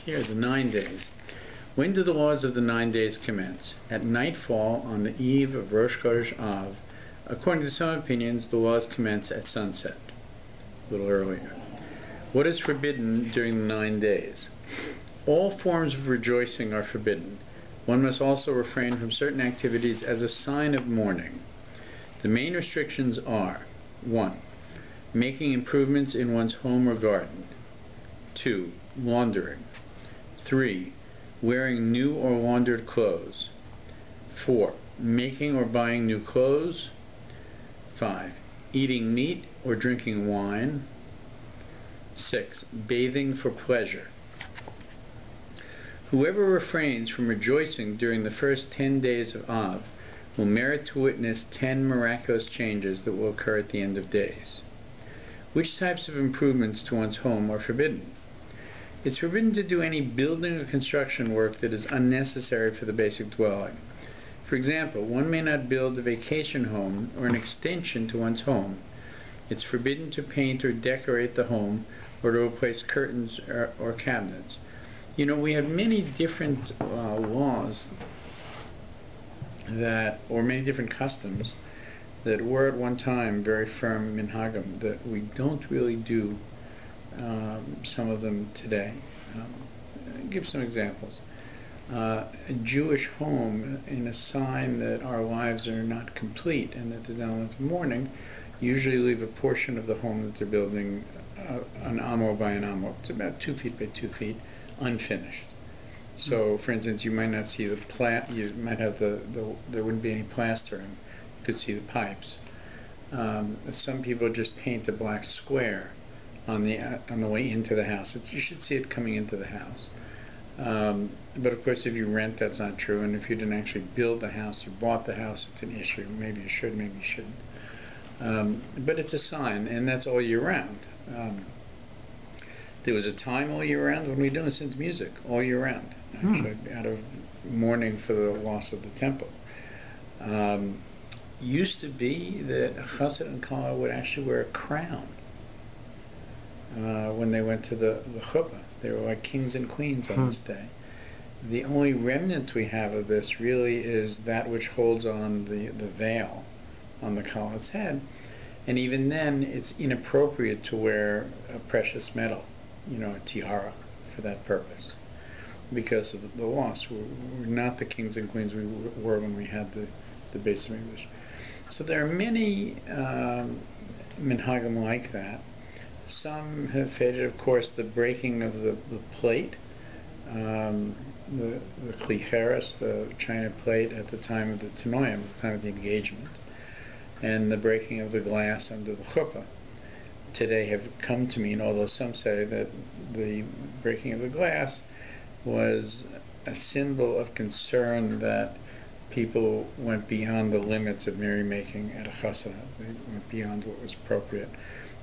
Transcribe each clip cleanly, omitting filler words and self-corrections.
Here, the 9 days. When do the laws of the 9 days commence? At nightfall on the eve of Rosh Chodesh Av. According to some opinions, the laws commence at sunset, a little earlier. What is forbidden during the 9 days? All forms of rejoicing are forbidden. One must also refrain from certain activities as a sign of mourning. The main restrictions are: 1. Making improvements in one's home or garden. 2. Laundering. 3. Wearing new or laundered clothes. 4. Making or buying new clothes. 5. Eating meat or drinking wine. 6. Bathing for pleasure. Whoever refrains from rejoicing during the first 10 days of Av will merit to witness 10 miraculous changes that will occur at the end of days. Which types of improvements to one's home are forbidden? It's forbidden to do any building or construction work that is unnecessary for the basic dwelling. For example, one may not build a vacation home or an extension to one's home. It's forbidden to paint or decorate the home or to replace curtains or cabinets. You know, we have many different laws or many different customs that were at one time very firm minhagim that we don't really do some of them today. I'll give some examples. A Jewish home, in a sign that our lives are not complete and that there's an element of mourning, usually leave a portion of the home that they're building an amo by an amo. It's about 2 feet by 2 feet, unfinished. So, for instance, you might not see the you might have there wouldn't be any plastering. You could see the pipes. Some people just paint a black square on the way into the house. You should see it coming into the house. But of course, if you rent, that's not true. And if you didn't actually build the house, you bought the house, it's an issue. Maybe you should, maybe you shouldn't. But it's a sign, and that's all year round. There was a time all year round when we didn't listen to music all year round, actually, out of mourning for the loss of the temple. Used to be that chassid and kala would actually wear a crown when they went to the chuppah. They were like kings and queens on this day. The only remnant we have of this really is that which holds on the veil on the kala's head, and even then it's inappropriate to wear a precious metal, a tiara, for that purpose, because of the loss. We're not the kings and queens we were when we had the base of English. So there are many minhagim like that. Some have faded. Of course, the breaking of the plate, the klicheres, the china plate at the time of the tenoim, at the time of the engagement, and the breaking of the glass under the chuppah, today have come to mean, although some say that the breaking of the glass was a symbol of concern that people went beyond the limits of merrymaking at a chassid. They went beyond what was appropriate.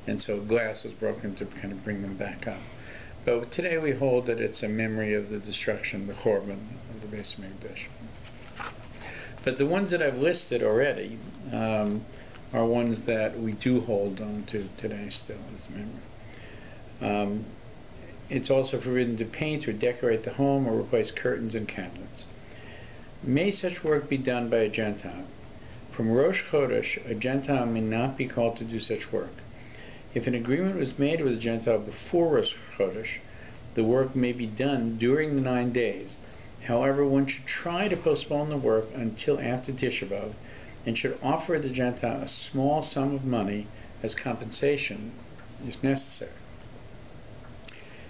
And so glass was broken to kind of bring them back up. But today we hold that it's a memory of the destruction, the korban of the Beis Mikdash. But the ones that I've listed already are ones that we do hold on to today still as a memory. It's also forbidden to paint or decorate the home or replace curtains and cabinets. May such work be done by a Gentile. From Rosh Chodesh, a Gentile may not be called to do such work. If an agreement was made with a Gentile before Rosh Chodesh, the work may be done during the 9 days. However, one should try to postpone the work until after Tisha B'Av, and should offer the Gentile a small sum of money as compensation if necessary.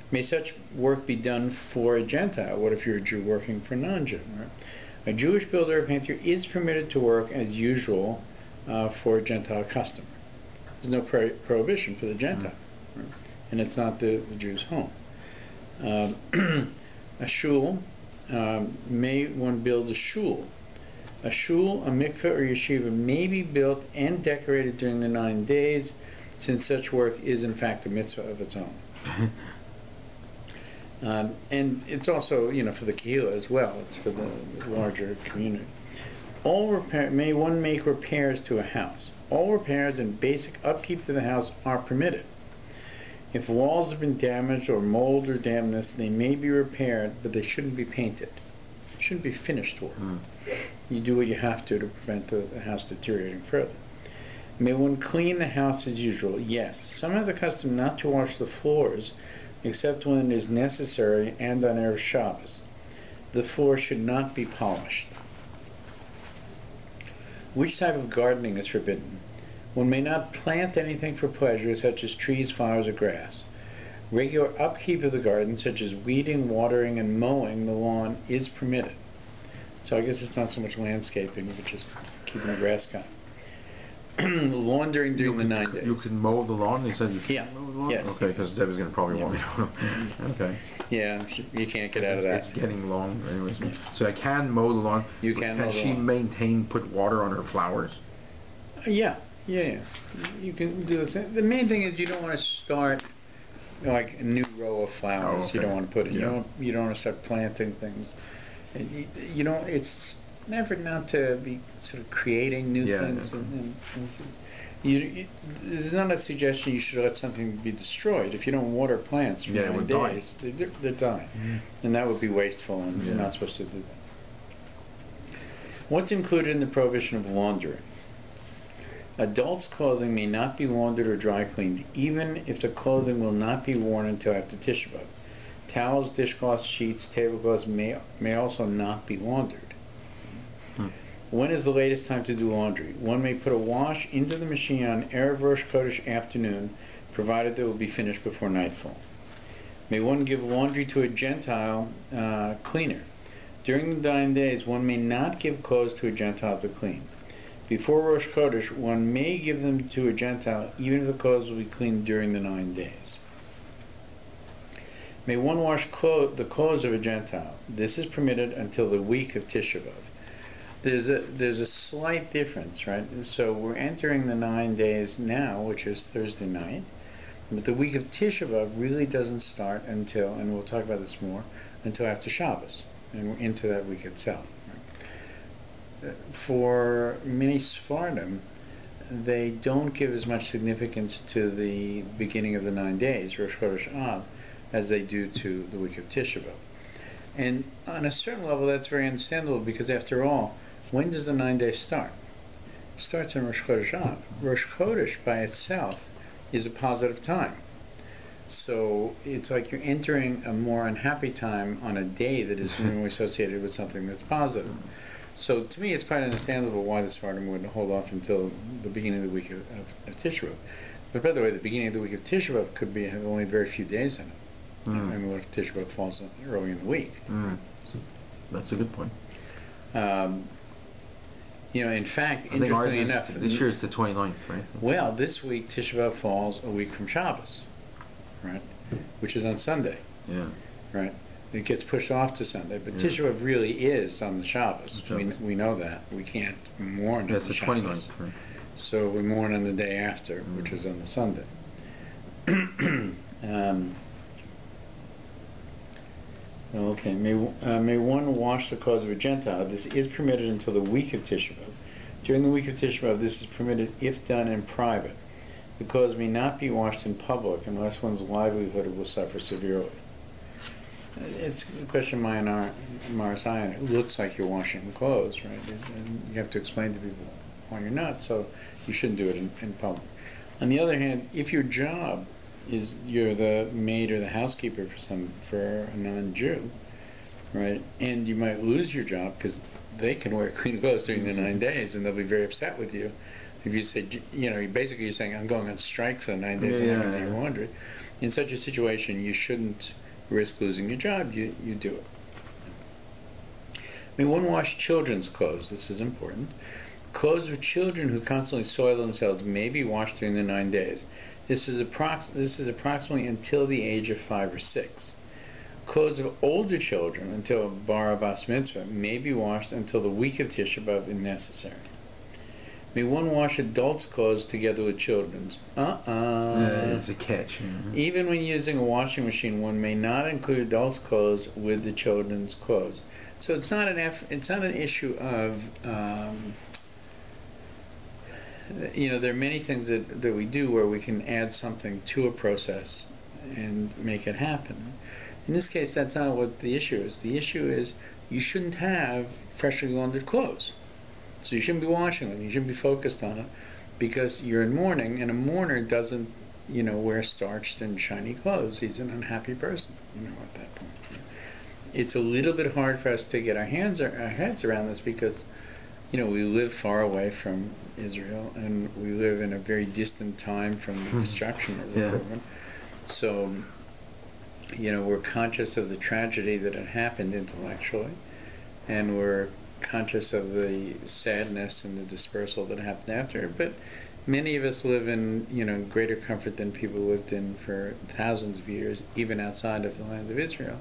May such work be done for a Gentile. What if you're a Jew working for a non-Jew? Right? A Jewish builder or painter is permitted to work as usual for a Gentile customer. There's no prohibition for the Gentile, right? And it's not the Jew's home. A shul, may one build a shul? A shul, a mikveh, or yeshiva may be built and decorated during the 9 days, since such work is in fact a mitzvah of its own. And it's also, for the kehillah as well. It's for the larger community. May one make repairs to a house? All repairs and basic upkeep to the house are permitted. If walls have been damaged or mold or dampness, they may be repaired, but they shouldn't be painted. It shouldn't be finished work. You do what you have to prevent the house deteriorating further. May one clean the house as usual? Yes. Some have the custom not to wash the floors except when it is necessary and on Erev Shabbos. The floor should not be polished. Which type of gardening is forbidden? One may not plant anything for pleasure, such as trees, flowers, or grass. Regular upkeep of the garden, such as weeding, watering, and mowing the lawn, is permitted. So I guess it's not so much landscaping, but just keeping the grass cut. Laundering during the 9 days. You can mow the lawn? You said you can mow the lawn? Yes. Okay, because Debbie's going to probably want me to. Okay. Yeah, you can't get out of that. It's getting long anyways. So I can mow the lawn. You can mow the lawn. Can she put water on her flowers? Yeah. You can do this. The main thing is you don't want to start like a new row of flowers. Oh, okay. You don't want to put it. You don't want to start planting things. And you don't. It's an effort not to be sort of creating new things. There's not a suggestion you should let something be destroyed. If you don't water plants for 9 days, they're dying, and that would be wasteful, and you're not supposed to do that. What's included in the prohibition of laundering? Adults' clothing may not be laundered or dry cleaned, even if the clothing will not be worn until after Tisha B'Av. Towels, dishcloths, sheets, tablecloths may also not be laundered. When is the latest time to do laundry? One may put a wash into the machine on Erev Rosh Chodesh afternoon, provided that it will be finished before nightfall. May one give laundry to a Gentile cleaner? During the 9 days, one may not give clothes to a Gentile to clean. Before Rosh Chodesh, one may give them to a Gentile, even if the clothes will be cleaned during the 9 days. May one wash the clothes of a Gentile? This is permitted until the week of Tisha B'Av. There's a slight difference, right? So we're entering the 9 days now, which is Thursday night, but the week of Tisha B'Av really doesn't start until, and we'll talk about this more, until after Shabbos, and we're into that week itself. For many Sephardim, they don't give as much significance to the beginning of the 9 days, Rosh Chodesh Av, as they do to the week of Tisha B'Av. And on a certain level, that's very understandable, because after all, when does the 9 days start? It starts on Rosh Chodesh Av. Rosh Chodesh by itself is a positive time. So it's like you're entering a more unhappy time on a day that is normally associated with something that's positive. So to me, it's quite understandable why the Sephardim would hold off until the beginning of the week of Tisha B'Av. But by the way, the beginning of the week of Tisha B'Av could have only very few days in it. I mean, what if Tisha B'Av falls early in the week? So that's a good point. In fact, interestingly enough, this year is the 29th, right? Well, this week Tisha B'Av falls a week from Shabbos, right? Which is on Sunday. Yeah. Right. It gets pushed off to Sunday, but Tisha B'Av really is on the Shabbos. We know that. We can't mourn on the Shabbos. 29th, right. So we mourn on the day after, which is on the Sunday. Okay, may one wash the clothes of a Gentile? This is permitted until the week of Tisha B'Av. During the week of Tisha B'Av, this is permitted if done in private. The clothes may not be washed in public unless one's livelihood will suffer severely. It's a question of Marasayan. It looks like you're washing the clothes, right? And you have to explain to people why you're not, so you shouldn't do it in public. On the other hand, if your job is you're the maid or the housekeeper for a non-Jew, right, and you might lose your job because they can wear clean clothes during the 9 days, and they'll be very upset with you if you say, basically you're saying, I'm going on strike for the 9 days and I'm going to do your laundry. In such a situation, you shouldn't risk losing your job. You do it. May one wash children's clothes? This is important. Clothes of children who constantly soil themselves may be washed during the 9 days. This is approximately until the age of 5 or 6. Clothes of older children until bar bas mitzvah may be washed until the week of Tisha B'Av if necessary. May one wash adults' clothes together with children's? It's a catch. Even when using a washing machine, one may not include adults' clothes with the children's clothes. So it's not an issue of there are many things that we do where we can add something to a process and make it happen. In this case, that's not what the issue is. The issue is you shouldn't have freshly laundered clothes. So you shouldn't be washing them. You shouldn't be focused on it because you're in mourning, and a mourner doesn't, wear starched and shiny clothes. He's an unhappy person, at that point. It's a little bit hard for us to get our heads around this because, we live far away from Israel, and we live in a very distant time from the destruction of the Program. So, we're conscious of the tragedy that had happened intellectually, and we're conscious of the sadness and the dispersal that happened after. But many of us live in, greater comfort than people lived in for thousands of years, even outside of the lands of Israel.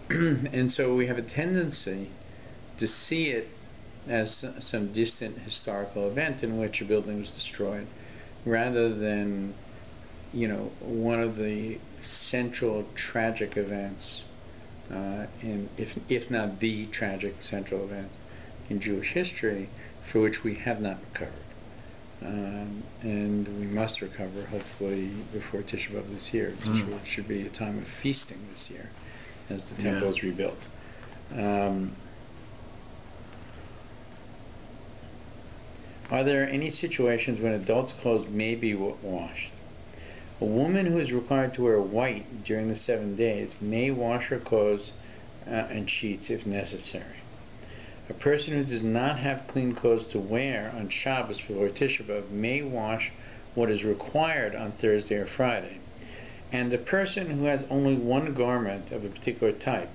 And so we have a tendency to see it as some distant historical event in which a building was destroyed, rather than, one of the central tragic events, if not the tragic central event in Jewish history, for which we have not recovered. And we must recover, hopefully, before Tisha B'Av this year. Tisha B'Av should be a time of feasting this year, as the temple is rebuilt. Are there any situations when adults' clothes may be washed? A woman who is required to wear white during the 7 days may wash her clothes and sheets if necessary. A person who does not have clean clothes to wear on Shabbos before Tisha B'Av may wash what is required on Thursday or Friday. And the person who has only one garment of a particular type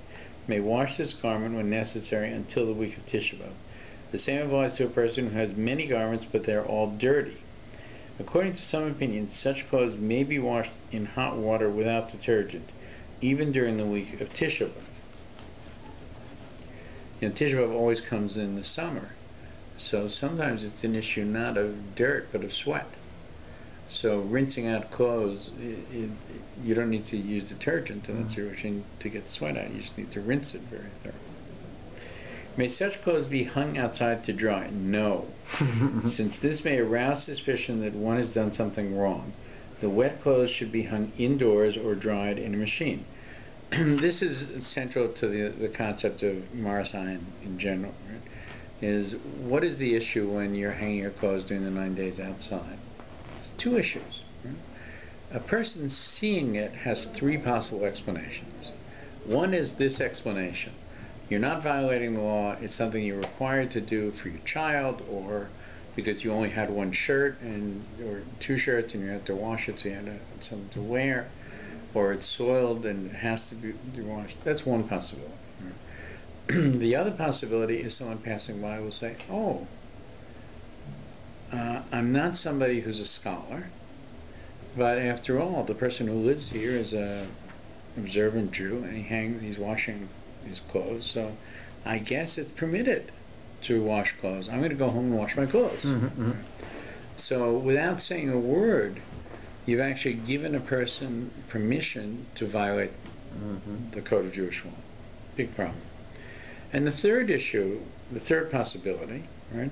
may wash this garment when necessary until the week of Tisha B'Av. The same applies to a person who has many garments, but they are all dirty. According to some opinions, such clothes may be washed in hot water without detergent, even during the week of Tisha B'Av. Tisha B'Av always comes in the summer, so sometimes it's an issue not of dirt, but of sweat. So rinsing out clothes, you don't need to use detergent in that situation to get the sweat out. You just need to rinse it very thoroughly. May such clothes be hung outside to dry? No. Since this may arouse suspicion that one has done something wrong, the wet clothes should be hung indoors or dried in a machine. This is central to the concept of Maras Ayin in general, right? Is what is the issue when you're hanging your clothes during the 9 days outside? It's two issues. Right? A person seeing it has three possible explanations. One is this explanation. You're not violating the law. It's something you're required to do for your child, or because you only had one shirt or two shirts and you had to wash it, so you had something to wear, or it's soiled and it has to be washed. That's one possibility. Right? The other possibility is someone passing by will say, "Oh, I'm not somebody who's a scholar, but after all, the person who lives here is a observant Jew, and he's washing his clothes, so I guess it's permitted to wash clothes. I'm going to go home and wash my clothes." So without saying a word, you've actually given a person permission to violate the code of Jewish law. Big problem. And the third issue, the third possibility, right,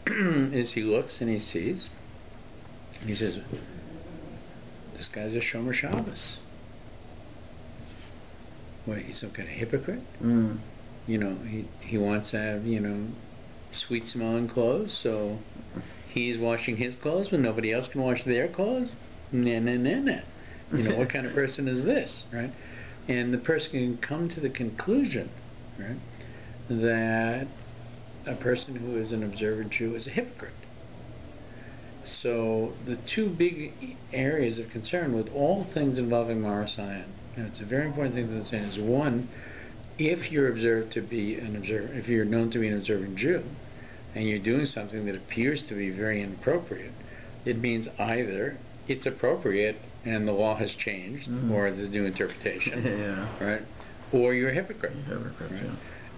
is he looks and he sees, and he says, this guy's a Shomer Shabbos. What, he's some kind of hypocrite? He wants to have, sweet smelling clothes, so he's washing his clothes when nobody else can wash their clothes? Nah. What kind of person is this, right? And the person can come to the conclusion, right, that a person who is an observant Jew is a hypocrite. So the two big areas of concern with all things involving Maras Ayin, and it's a very important thing to understand, is one, if you're observed to be if you're known to be an observant Jew, and you're doing something that appears to be very inappropriate, it means either it's appropriate and the law has changed, or there's a new interpretation, right? Or you're a hypocrite. Right?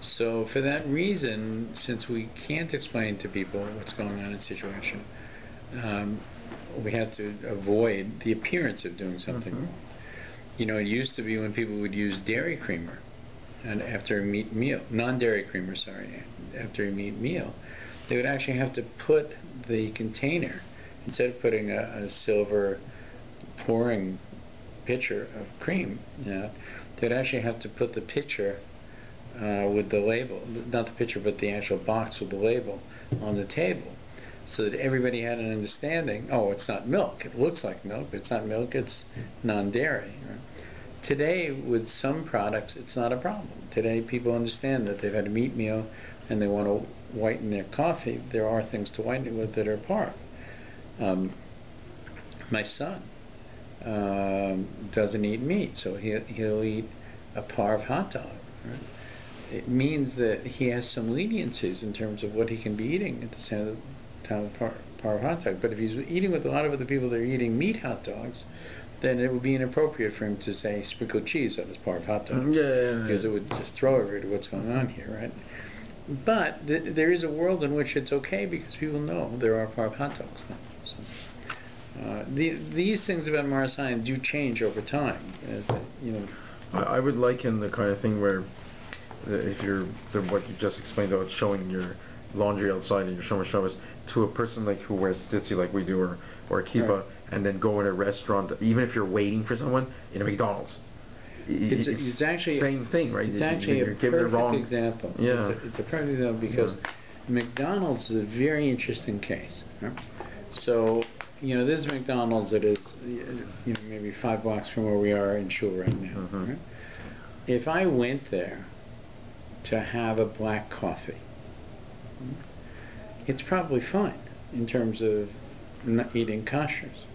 So for that reason, since we can't explain to people what's going on in a situation, we have to avoid the appearance of doing something wrong. It used to be when people would use dairy creamer and after a meat meal, non-dairy creamer, after a meat meal, they would actually have to put the container, instead of putting a silver pouring pitcher of cream, they'd actually have to put the pitcher with the label, not the pitcher, but the actual box with the label on the table, so that everybody had an understanding. Oh, it's not milk. It looks like milk, but it's not milk. It's non-dairy. Right? Today, with some products, it's not a problem. Today, people understand that they've had a meat meal and they want to whiten their coffee. There are things to whiten it with that are parve. My son doesn't eat meat, so he'll eat a parve hot dog. Right? It means that he has some leniencies in terms of what he can be eating at the same time of parve hot dog. But if he's eating with a lot of other people that are eating meat hot dogs, then it would be inappropriate for him to say sprinkled cheese on his parve hot dog, because it would just throw everybody what's going on here, right? But there is a world in which it's okay because people know there are parve hot dogs now. So, these things about Marasayan do change over time. I would liken the kind of thing where if you're what you just explained about showing your laundry outside and your shomer Shabbos to a person like who wears tzitzit like we do or a kippah, right, and then go in a restaurant, even if you're waiting for someone in a McDonald's. It's actually same thing, right? It's actually a perfect example. Yeah, it's a perfect example because McDonald's is a very interesting case. Right? So this McDonald's that is maybe 5 blocks from where we are in Shul right now. Mm-hmm. Right? If I went there to have a black coffee, it's probably fine in terms of not eating koshers.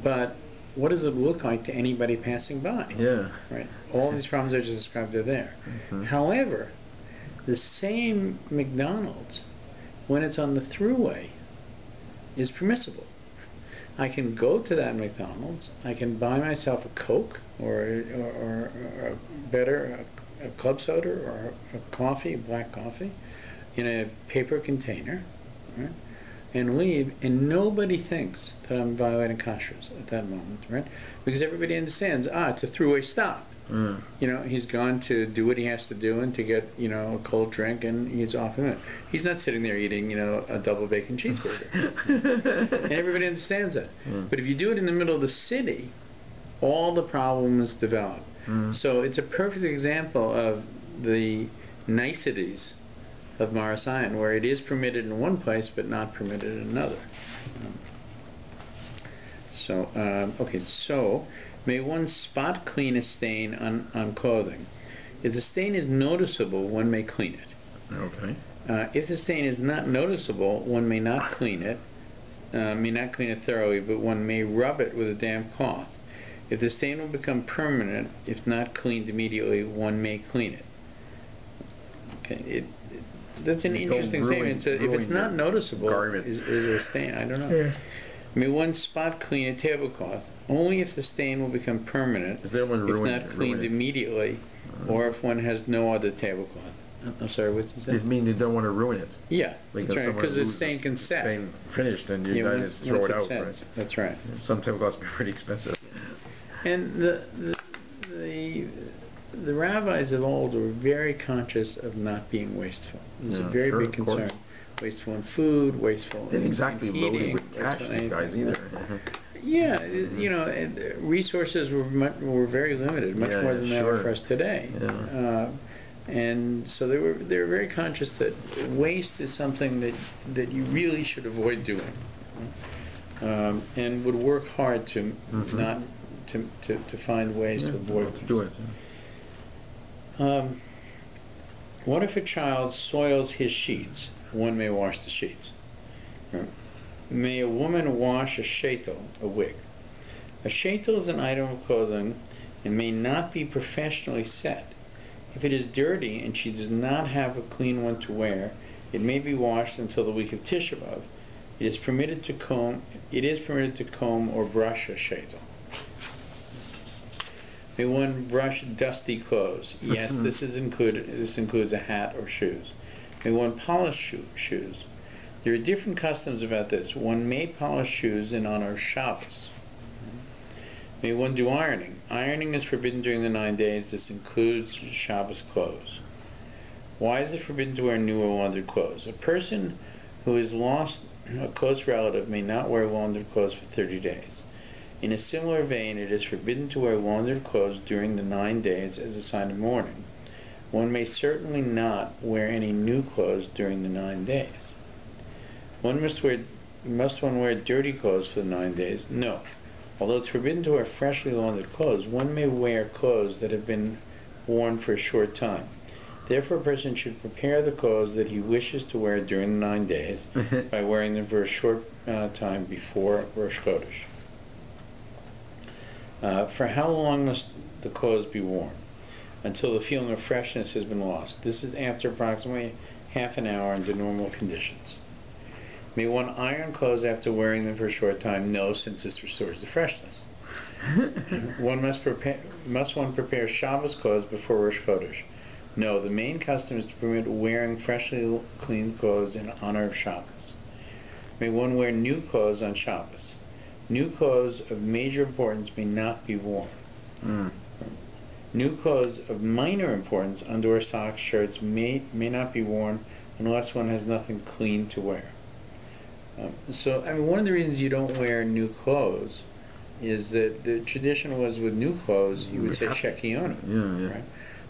But what does it look like to anybody passing by? Yeah. Right. All these problems I just described are there. Mm-hmm. However, the same McDonald's, when it's on the thruway, is permissible. I can go to that McDonald's. I can buy myself a Coke or a club soda or a coffee, black coffee, in a paper container, right? And leave, and nobody thinks that I'm violating kashrus at that moment, right? Because everybody understands, it's a throughway stop. He's gone to do what he has to do and to get, a cold drink, and he's off and in. He's not sitting there eating, a double bacon cheeseburger. And everybody understands that. But if you do it in the middle of the city, all the problems develop. So it's a perfect example of the niceties of Marasayan, where it is permitted in one place but not permitted in another. So may one spot clean a stain on clothing. If the stain is noticeable, one may clean it. Okay. If the stain is not noticeable, one may not clean it. May not clean it thoroughly, but one may rub it with a damp cloth. If the stain will become permanent, if not cleaned immediately, one may clean it. Okay. That's an interesting statement. If it's not noticeable, is a stain? I don't know. Yeah. May one spot clean a tablecloth only if the stain will become permanent, if not cleaned immediately, or if one has no other tablecloth. I'm sorry, what did you say? It means you don't want to ruin it. Yeah, that's right, because the stain can set. Stain finished, and you guys throw it out. Right? That's right. Some tablecloths are pretty expensive. And the rabbis of old were very conscious of not being wasteful. It was a very big concern. Wasteful in food, wasteful in exactly eating. Loaded with cash, these guys either. Yeah, resources were very limited, much more than they are for us today. Yeah. And so they were very conscious that waste is something that you really should avoid doing, and would work hard to not to find ways to avoid do it. What if a child soils his sheets? One may wash the sheets. May a woman wash a sheitel, a wig? A sheitel is an item of clothing and may not be professionally set. If it is dirty and she does not have a clean one to wear, it may be washed until the week of Tisha B'Av. It is permitted to comb or brush a sheitel. May one brush dusty clothes? Yes, this includes a hat or shoes. May one polish shoes? There are different customs about this. One may polish shoes in honor of Shabbos. May one do ironing? Ironing is forbidden during the 9 days. This includes Shabbos clothes. Why is it forbidden to wear new or laundered clothes? A person who has lost a close relative may not wear laundered clothes for 30 days. In a similar vein, it is forbidden to wear laundered clothes during the 9 days as a sign of mourning. One may certainly not wear any new clothes during the 9 days. Must one wear dirty clothes for the 9 days? No. Although it's forbidden to wear freshly laundered clothes, one may wear clothes that have been worn for a short time. Therefore, a person should prepare the clothes that he wishes to wear during the 9 days by wearing them for a short time before Rosh Chodesh. For how long must the clothes be worn? Until the feeling of freshness has been lost. This is after approximately half an hour under normal conditions. May one iron clothes after wearing them for a short time? No, since this restores the freshness. Must one prepare Shabbos clothes before Rosh Chodesh? No, the main custom is to permit wearing freshly cleaned clothes in honor of Shabbos. May one wear new clothes on Shabbos? New clothes of major importance may not be worn. New clothes of minor importance, underwear, socks, shirts, may not be worn unless one has nothing clean to wear. One of the reasons you don't wear new clothes is that the tradition was with new clothes, you would say Shekionu. Right?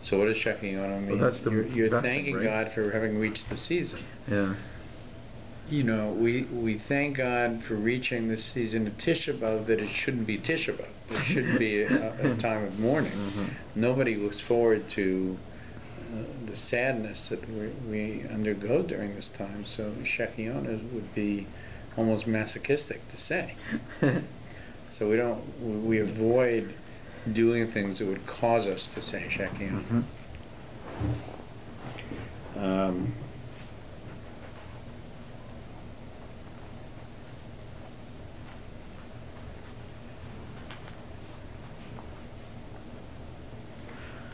So what does Shekionu mean? Well, you're thanking God for having reached the season. Yeah. We thank God for reaching the season of Tisha B'Av, that it shouldn't be Tisha B'Av. It shouldn't be a time of mourning. Nobody looks forward to the sadness that we undergo during this time. So Shekionu would be almost masochistic to say. So we avoid doing things that would cause us to say Shekionu.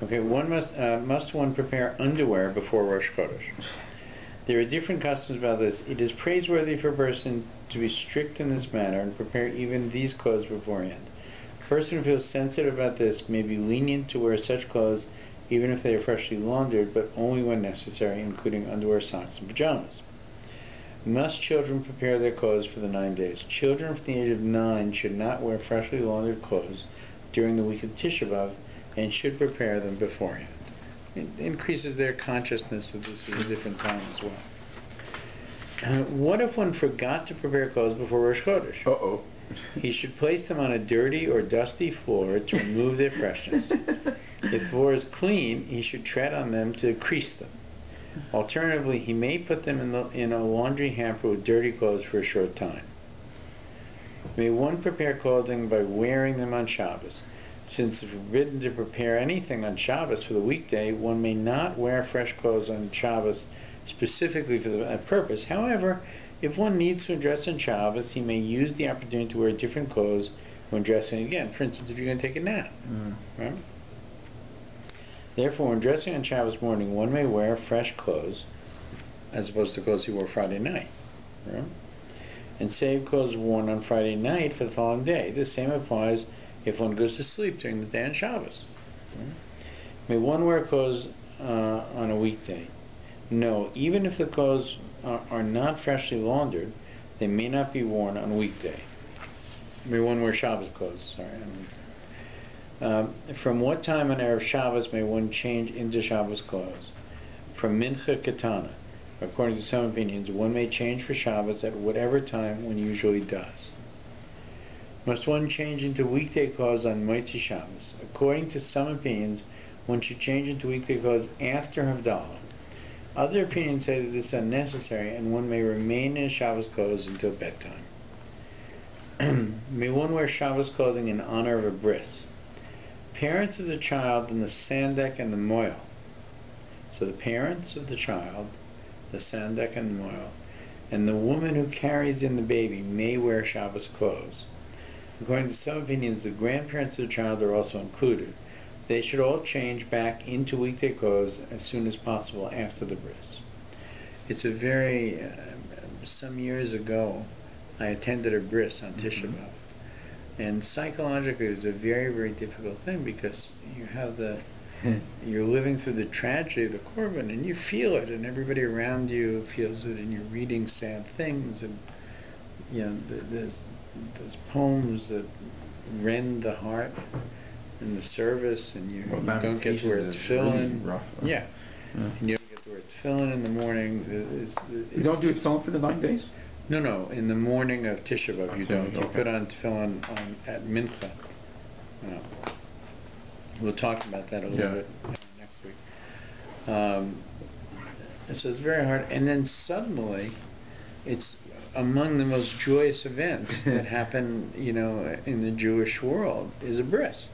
Okay, must one prepare underwear before Rosh Chodesh? There are different customs about this. It is praiseworthy for a person to be strict in this matter and prepare even these clothes beforehand. A person who feels sensitive about this may be lenient to wear such clothes even if they are freshly laundered, but only when necessary, including underwear, socks, and pajamas. Must children prepare their clothes for the 9 days? Children from the age of 9 should not wear freshly laundered clothes during the week of Tisha B'Av and should prepare them beforehand. It increases their consciousness that this is a different time as well. What if one forgot to prepare clothes before Rosh Chodesh? He should place them on a dirty or dusty floor to remove their freshness. If the floor is clean, he should tread on them to crease them. Alternatively, he may put them in a laundry hamper with dirty clothes for a short time. May one prepare clothing by wearing them on Shabbos? Since it's forbidden to prepare anything on Shabbos for the weekday, one may not wear fresh clothes on Shabbos specifically for that purpose. However, if one needs to dress on Shabbos, he may use the opportunity to wear different clothes when dressing again. For instance, if you're going to take a nap. Right? Therefore, when dressing on Shabbos morning, one may wear fresh clothes as opposed to clothes he wore Friday night. Right? And save clothes worn on Friday night for the following day. The same applies if one goes to sleep during the day on Shabbos. May one wear clothes on a weekday? No, even if the clothes are not freshly laundered, they may not be worn on a weekday. May one wear Shabbos clothes? From what time on Erev Shabbos may one change into Shabbos clothes? From Mincha Katana. According to some opinions, one may change for Shabbos at whatever time one usually does. Must one change into weekday clothes on Motzei Shabbos? According to some opinions, one should change into weekday clothes after Havdalah. Other opinions say that this is unnecessary and one may remain in Shabbos clothes until bedtime. May one wear Shabbos clothing in honor of a bris? Parents of the child and the sandek and the moil. So the parents of the child, the sandek and the moil, and the woman who carries in the baby may wear Shabbos clothes. According to some opinions, the grandparents of the child are also included. They should all change back into weekday clothes as soon as possible after the bris. It's a very, some years ago, I attended a bris on Tisha B'Av. And psychologically, it was a very, very difficult thing because you have you're living through the tragedy of the korban and you feel it, and everybody around you feels it, and you're reading sad things, and there's poems that rend the heart in the service, and you Well, don't get to wear tefillin. Rough. Yeah. And you don't get to wear tefillin in the morning. You don't do tefillin for the 9 days? No. In the morning of Tisha B'Av, you don't. You put on tefillin at Mincha. We'll talk about that a little bit next week. So it's very hard. And then suddenly, it's among the most joyous events that happen, in the Jewish world, is a bris.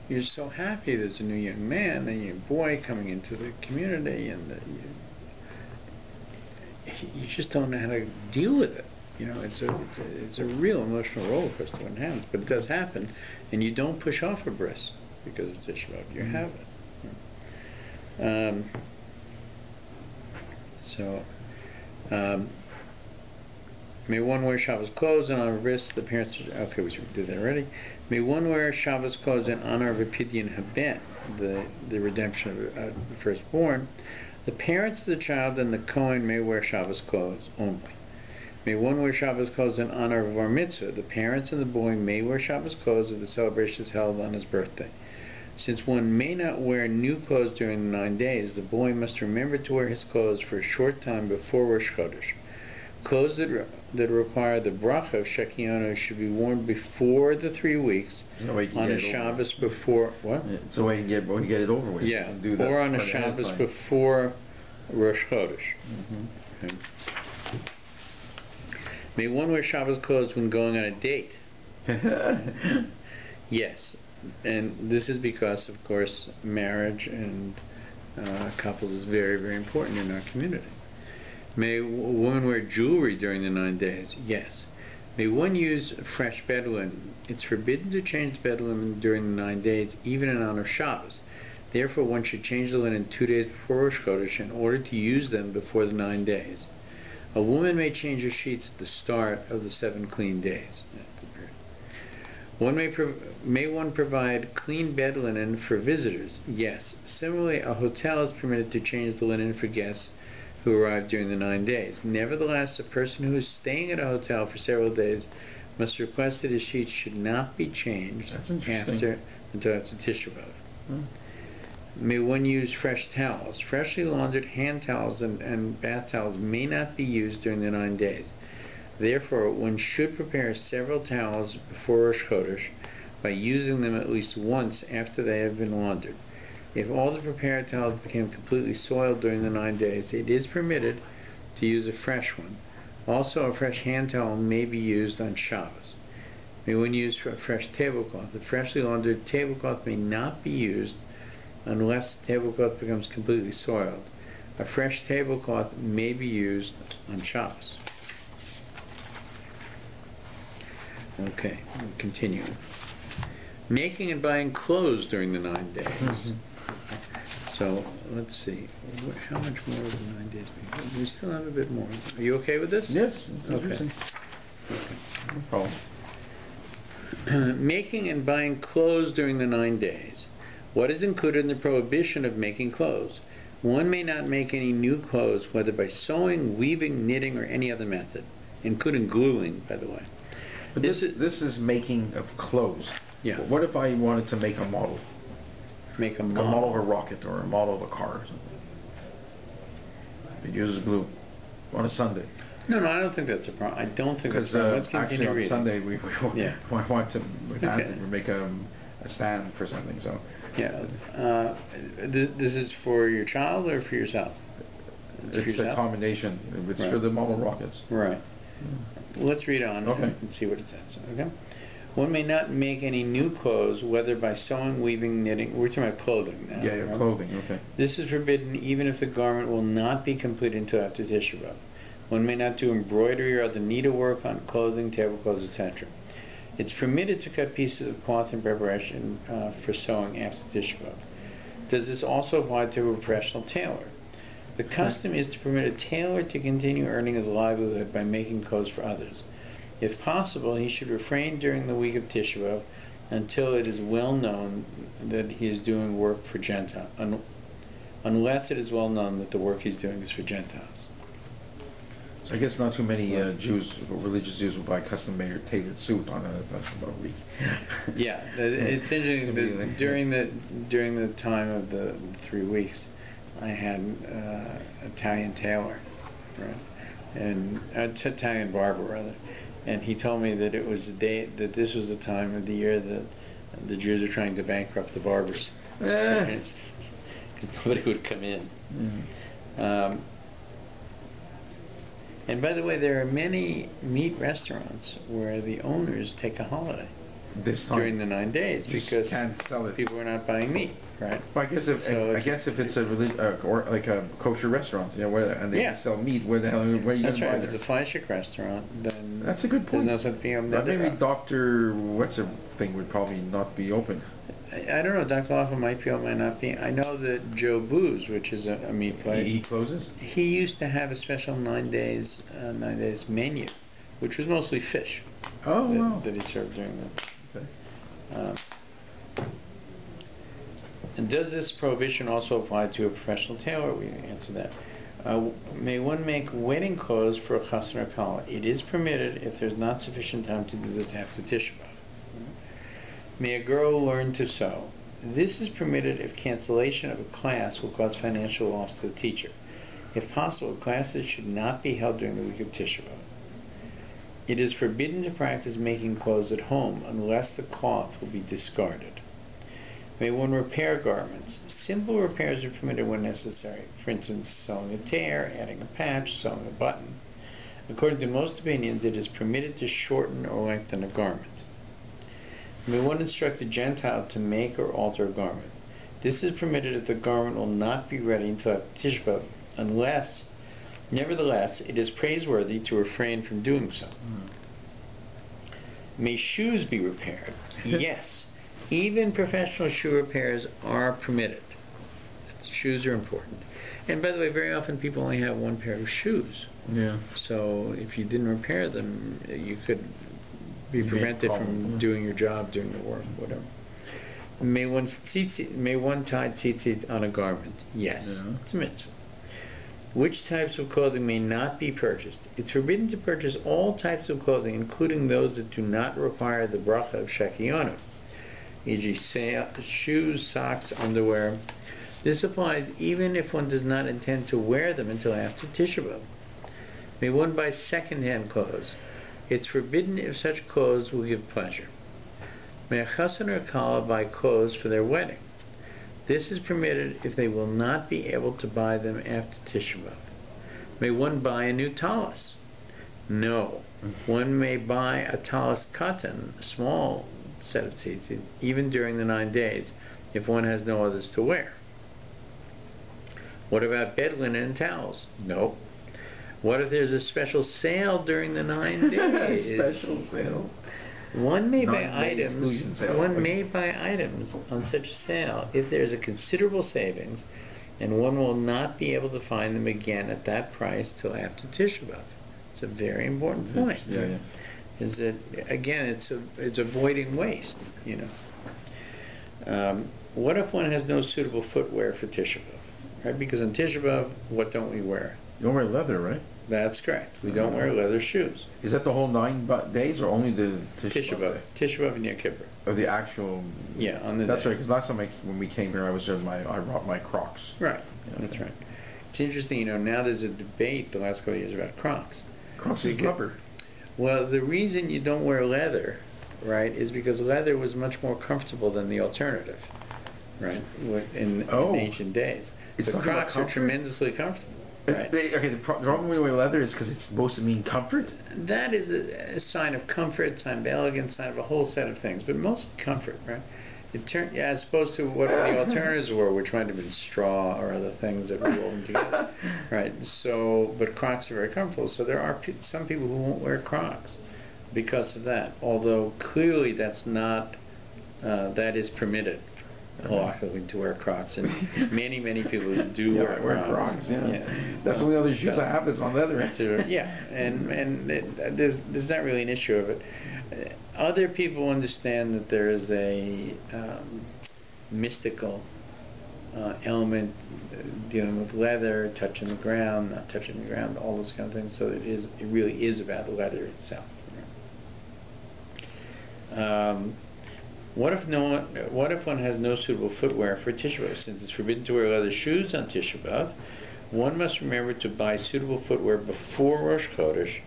You're so happy there's a new young man, a young boy coming into the community, and you just don't know how to deal with it. It's a real emotional roller coaster when it happens, but it does happen, and you don't push off a bris because of Tisha B'Av. You have it. May one wear Shabbos clothes and on a wrist. The parents. Okay, we did that already. May one wear Shabbos clothes in honor of a Pidyon Haben, the redemption of the firstborn. The parents of the child and the Kohen may wear Shabbos clothes only. May one wear Shabbos clothes in honor of Bar Mitzvah. The parents of the boy may wear Shabbos clothes if the celebration is held on his birthday. Since one may not wear new clothes during the 9 days, the boy must remember to wear his clothes for a short time before Rosh Chodesh. Clothes that require the bracha of Shekianu should be worn before the 3 weeks on a Shabbos before what? Yeah, so you get it over with. Yeah, or on a Shabbos before Rosh Chodesh. Okay. May one wear Shabbos clothes when going on a date? Yes, and this is because, of course, marriage and couples is very, very important in our community. May a woman wear jewelry during the 9 days? Yes. May one use fresh bed linen? It's forbidden to change bed linen during the 9 days, even in honor of Shabbos. Therefore, one should change the linen 2 days before Rosh Chodesh in order to use them before the 9 days. A woman may change her sheets at the start of the 7 clean days. May one provide clean bed linen for visitors? Yes. Similarly, a hotel is permitted to change the linen for guests who arrive during the 9 days. Nevertheless, a person who is staying at a hotel for several days must request that his sheets should not be changed until after Tisha B'Av. May one use fresh towels? Freshly laundered hand towels and bath towels may not be used during the 9 days. Therefore, one should prepare several towels before Rosh Chodesh by using them at least once after they have been laundered. If all the prepared towels became completely soiled during the 9 days, it is permitted to use a fresh one. Also, a fresh hand towel may be used on Shabbos. May one use a fresh tablecloth? A freshly laundered tablecloth may not be used unless the tablecloth becomes completely soiled. A fresh tablecloth may be used on Shabbos. Okay, we'll continue. Making and buying clothes during the 9 days. So, let's see. How much more of the 9 days? We still have a bit more. Are you okay with this? Yes. Okay. No problem. Making and buying clothes during the 9 days. What is included in the prohibition of making clothes? One may not make any new clothes, whether by sewing, weaving, knitting, or any other method, including gluing, by the way. But this is making of clothes. Yeah. What if I wanted to make a model? Make a A model of a rocket or a model of a car or something. It uses glue on a Sunday. No, I don't think that's a problem. I don't think that's a problem. Let's continue actually reading. on Sunday we want to make a stand for something. So yeah, this is for your child or for yourself? It's a combination. It's for the model rockets. Right. Let's read on and see what it says. Okay. One may not make any new clothes, whether by sewing, weaving, knitting. We're talking about clothing now. Yeah, right? Clothing. Okay. This is forbidden even if the garment will not be completed until after Tisha B'Av. One may not do embroidery or other needlework on clothing, tablecloths, etc. It's permitted to cut pieces of cloth in preparation for sewing after Tisha B'Av. Does this also apply to a professional tailor? The custom is to permit a tailor to continue earning his livelihood by making clothes for others. If possible, he should refrain during the week of Tisha B'Av until it is well known that he is doing work for Gentiles, unless it is well known that the work he's doing is for Gentiles. So I guess not too many religious Jews will buy custom-made tailored suit on a week. Yeah, it's interesting that during the time of the 3 weeks, I had Italian tailor, right, and Italian barber rather, and he told me that it was this was the time of the year that the Jews are trying to bankrupt the barbers, because nobody would come in. Mm-hmm. And by the way, there are many meat restaurants where the owners take a holiday during the 9 days because people are not buying meat, right? Well, I guess if it's a or like a kosher restaurant, and they sell meat, where are you going to buy? That's right. If it's a Fleischik restaurant, then that's a good point. There's no such thing. Maybe Dr. What's a thing would probably not be open. I don't know. Dr. Lawful might be or might not be. I know that Joe Boo's, which is a meat place, he closes. He used to have a special 9 days menu, which was mostly fish. That he served during that. Okay. And does this prohibition also apply to a professional tailor? We answer that. May one make wedding clothes for a chassan or kala? It is permitted if there's not sufficient time to do this after Tisha B'Av. May a girl learn to sew? This is permitted if cancellation of a class will cause financial loss to the teacher. If possible, classes should not be held during the week of Tisha B'Av. It is forbidden to practice making clothes at home unless the cloth will be discarded. May one repair garments? Simple repairs are permitted when necessary. For instance, sewing a tear, adding a patch, sewing a button. According to most opinions, it is permitted to shorten or lengthen a garment. May one instruct a Gentile to make or alter a garment? This is permitted if the garment will not be ready until after Tisha B'Av, nevertheless, it is praiseworthy to refrain from doing so. May shoes be repaired? Yes. Even professional shoe repairs are permitted. Shoes are important. And by the way, very often people only have one pair of shoes. Yeah. So if you didn't repair them, you could be prevented from doing your job, doing the work, whatever. May one tie tzitzit on a garment? Yes. Yeah. It's a mitzvah. Which types of clothing may not be purchased? It's forbidden to purchase all types of clothing, including those that do not require the bracha of shekianu, e.g. shoes, socks, underwear. This applies even if one does not intend to wear them until after Tisha B'Av. May one buy second-hand clothes? It's forbidden if such clothes will give pleasure. May a chassan or kala buy clothes for their wedding? This is permitted if they will not be able to buy them after Tisha B'Av. May one buy a new talis? No. One may buy a talis katan, a small set of tzitzit, even during the 9 days, if one has no others to wear. What about bed linen and towels? No. What if there's a special sale during the 9 days? Special sale. One may buy items on such a sale if there's a considerable savings, and one will not be able to find them again at that price till after Tisha B'Av. It's a very important point. Yeah. Is that again? It's avoiding waste. What if one has no suitable footwear for Tisha B'Av? Right? Because on Tisha B'Av, what don't we wear? You don't wear leather, right? That's correct. We don't wear leather shoes. Is that the whole 9 days, or only the Tisha B'Av? Tisha B'Av and Yom Kippur. Or the actual? Yeah, on the. That's day. Right. Because last time when we came here, I brought my Crocs. Right. Yeah, that's right. It's interesting. Now there's a debate the last couple of years about Crocs. Crocs is rubber. Well, the reason you don't wear leather, right, is because leather was much more comfortable than the alternative, right? In ancient days, the Crocs are tremendously comfortable. Right. The problem with leather is because it's supposed to mean comfort? That is a sign of comfort, sign of elegance, sign of a whole set of things, but mostly comfort, right? As opposed to what the alternatives were, which might have been straw or other things that were woven together, right? So, but Crocs are very comfortable. So there are some people who won't wear Crocs because of that. Although clearly that's not, that is permitted. Halakhically to wear Crocs, and many people do wear Crocs. Yeah. That's the only other shoes I have that's on leather. And there's not really an issue of it. Other people understand that there is a mystical element dealing with leather, touching the ground, not touching the ground, all those kind of things. So it really is about the leather itself. What if one has no suitable footwear for Tisha B'Av? Since it's forbidden to wear leather shoes on Tisha B'Av, one must remember to buy suitable footwear before Rosh Chodesh.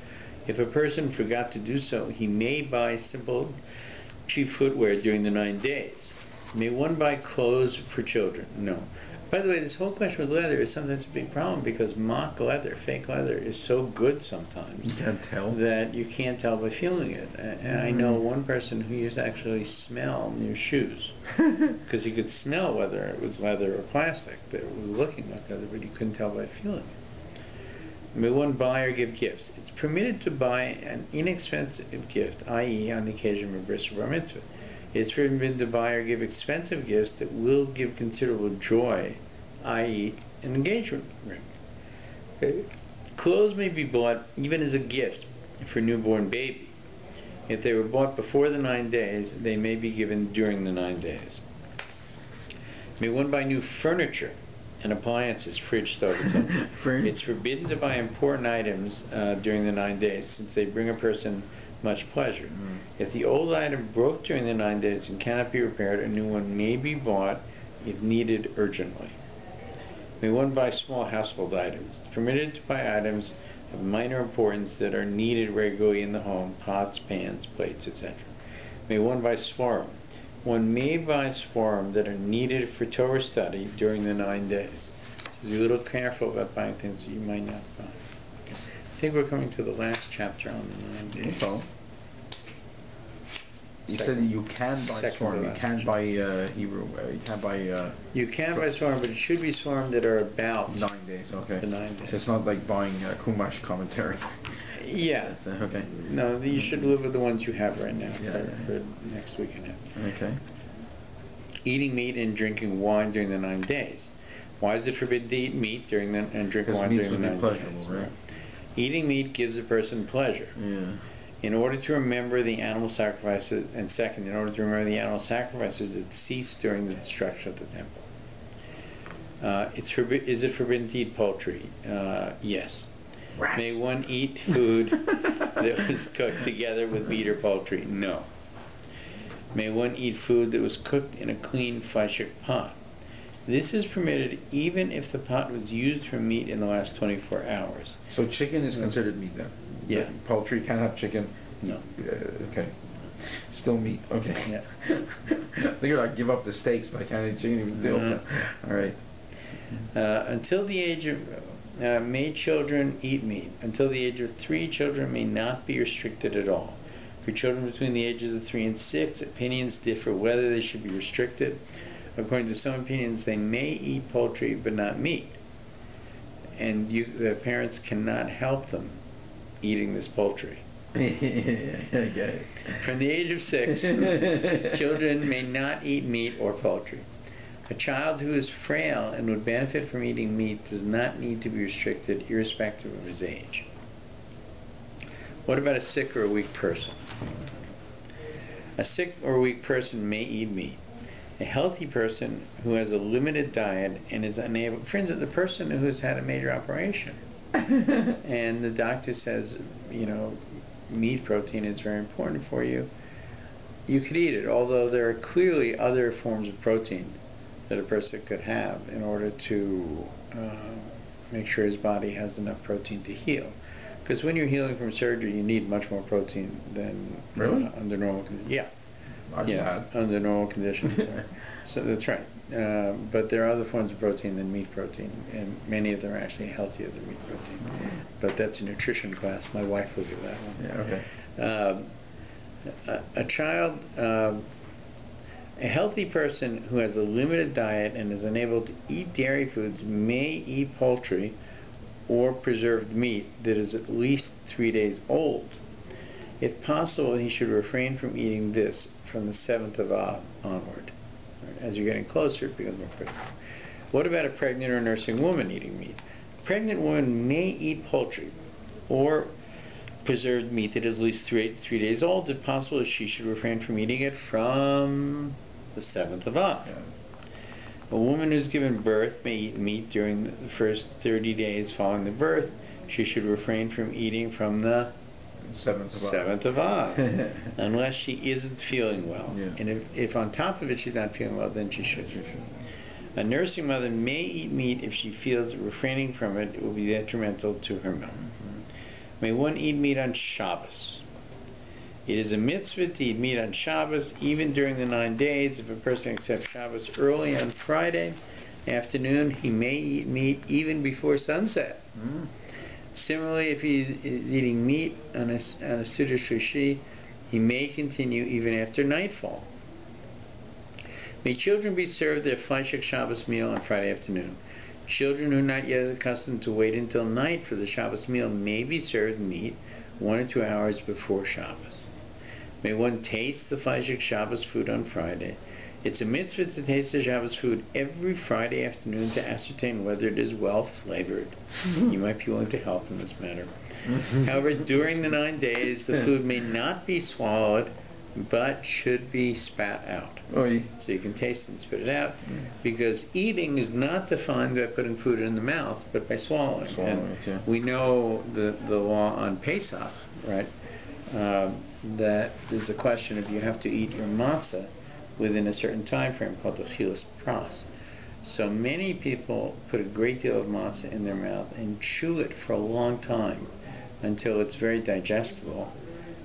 If a person forgot to do so, he may buy simple, cheap footwear during the 9 days. May one buy clothes for children? No. By the way, this whole question with leather is sometimes a big problem because mock leather, fake leather, is so good sometimes you can't tell that you can't tell by feeling it. And I know one person who used to actually smell new shoes because he could smell whether it was leather or plastic, that it was looking like leather, but he couldn't tell by feeling it. May one buy or give gifts? It's permitted to buy an inexpensive gift, i.e. on the occasion of a bris or bar mitzvah. It is forbidden to buy or give expensive gifts that will give considerable joy, i.e. an engagement ring. Clothes may be bought even as a gift for a newborn baby. If they were bought before the 9 days, they may be given during the 9 days. May one buy new furniture and appliances, fridge, stove, etc. It's forbidden to buy important items during the 9 days, since they bring a person much pleasure. If the old item broke during the 9 days and cannot be repaired, a new one may be bought if needed urgently. May one buy small household items? It's permitted to buy items of minor importance that are needed regularly in the home, pots, pans, plates, etc. May one buy svarim? One may buy svarim that are needed for Torah study during the 9 days. So be a little careful about buying things that you might not buy. I think we're coming to the last chapter on the 9 days. So, you said you can buy svarim. You can't buy Hebrew. You can't buy. You can buy svarim, but it should be svarim that are about 9 days. Okay. The 9 days. So it's not like buying Chumash commentary. Yeah. Okay. No, you should live with the ones you have right now for next week and a half. Okay. Eating meat and drinking wine during the 9 days. Why is it forbidden to eat meat and drink wine during the 9 days? Right? Eating meat gives a person pleasure. Yeah. In order to remember the animal sacrifices, and second, in order to remember the animal sacrifices that ceased during the destruction of the temple. Is it forbidden to eat poultry? Yes. Rats. May one eat food that was cooked together with meat or poultry? No. May one eat food that was cooked in a clean fleshik pot? This is permitted even if the pot was used for meat in the last 24 hours. So chicken is considered meat then? Yeah. Poultry can't have chicken? No. Okay. Still meat. Okay. Yeah. I figured I'd give up the steaks, but I can't eat chicken even still. So. All right. Until the age of... may children eat meat? Until the age of 3, children may not be restricted at all. For children between the ages of 3 and 6, opinions differ whether they should be restricted. According to some opinions, they may eat poultry but not meat. And the parents cannot help them eating this poultry. Okay. From the age of 6, children may not eat meat or poultry. A child who is frail and would benefit from eating meat does not need to be restricted, irrespective of his age. What about a sick or a weak person? A sick or weak person may eat meat. A healthy person who has a limited diet and is unable... For instance, the person who has had a major operation and the doctor says, meat protein is very important for you, you could eat it, although there are clearly other forms of protein that a person could have in order to make sure his body has enough protein to heal. Because when you're healing from surgery, you need much more protein than under normal conditions. Yeah, under normal conditions. So that's right. But there are other forms of protein than meat protein, and many of them are actually healthier than meat protein. But that's a nutrition class. My wife will do that one. Yeah, okay. A child... A healthy person who has a limited diet and is unable to eat dairy foods may eat poultry or preserved meat that is at least 3 days old. If possible, he should refrain from eating this from the 7th of Av onward. As you're getting closer, it becomes more critical. What about a pregnant or nursing woman eating meat? A pregnant woman may eat poultry or preserved meat that is at least 3 days old. If possible, she should refrain from eating it from the 7th of Av. A woman who's given birth may eat meat during the first 30 days following the birth. She should refrain from eating from the 7th of Av, unless she isn't feeling well. Yeah. And if on top of it she's not feeling well, then she should. A nursing mother may eat meat if she feels that refraining from it will be detrimental to her milk. May one eat meat on Shabbos? It is a mitzvah to eat meat on Shabbos, even during the 9 days. If a person accepts Shabbos early on Friday afternoon, he may eat meat even before sunset. Similarly, if he is eating meat on a Suda Shlishi, he may continue even after nightfall. May children be served their Fleischig Shabbos meal on Friday afternoon. Children who are not yet accustomed to wait until night for the Shabbos meal may be served meat 1 or 2 hours before Shabbos. May one taste the Fleischig Shabbos food on Friday. It's a mitzvah to taste the Shabbos food every Friday afternoon to ascertain whether it is well flavored. You might be willing to help in this matter. However, during the 9 days, the food may not be swallowed, but should be spat out. So you can taste it and spit it out, because eating is not defined by putting food in the mouth, but by swallowing. We know the law on Pesach, right? That there's a question of you have to eat your matzah within a certain time frame called the chilas pras. So many people put a great deal of matzah in their mouth and chew it for a long time until it's very digestible,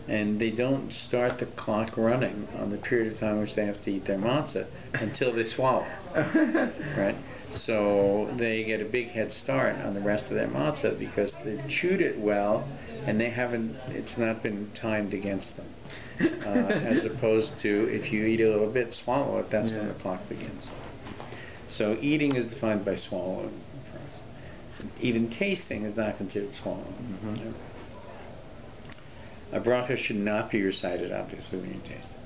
and they don't start the clock running on the period of time which they have to eat their matzah until they swallow. Right? So they get a big head start on the rest of their matzah because they've chewed it well and it's not been timed against them. As opposed to if you eat a little bit, swallow it, that's when the clock begins. So eating is defined by swallowing. Even tasting is not considered swallowing. A bracha should not be recited, obviously, when you taste it.